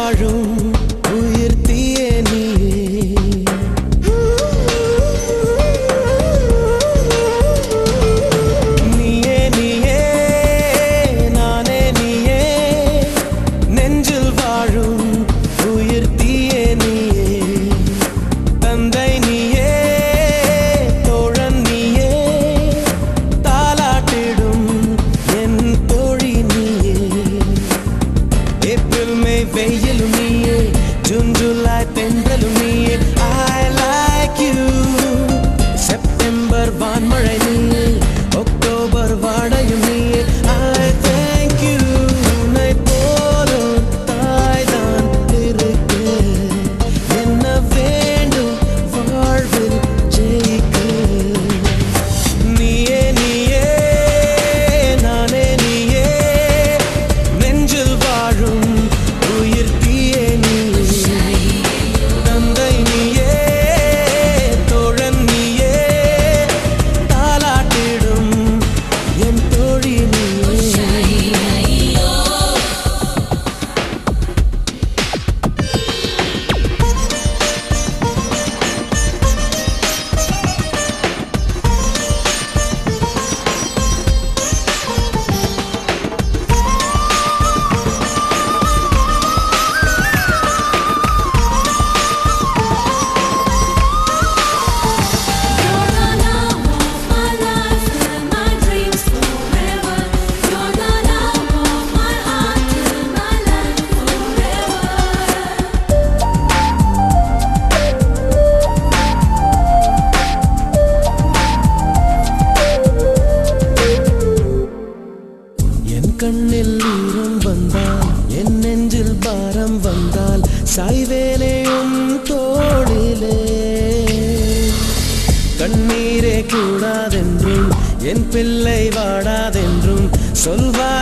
வாழும் உயிர் தீயே நீயே நீயே நானே நீயே நெஞ்சில் வாழும் உயிர் தீயே நீயே தந்தை நீயே தோழன் நீயே தாலாட்டிடும் என் தோழி நீயே ஏப்ரல் மே வெயிலும் நீயே ஜூன் ஜூலை தென்றலும் நீயே I like you செப்டம்பர் வான்மழை நீயே அக்டோபர் வாடையும் நீயே I thank you உன்னை போலும் தாய்தான் இருக்க என்ன வேண்டும் வாழ்வில் ஜெயிக்க நீயே நீயே நானே நீயே நெஞ்சில் வாழும் உயிர் தீயே நீயே தந்தை நீயே தோழன் நீயே தாலாட்டிடும் என் தோழி நீயே You're the love of my life and my dreams forever. You're the love of my heart and my life forever. என் கண்ணில் ஈரம் வந்தால் என் நெஞ்சில் பாரம் வந்தால் சாய்வேலையும் தோளிலே கண்ணீரே கூடாதென்றும் என் பிள்ளை வாடாதென்றும் சொல்வார்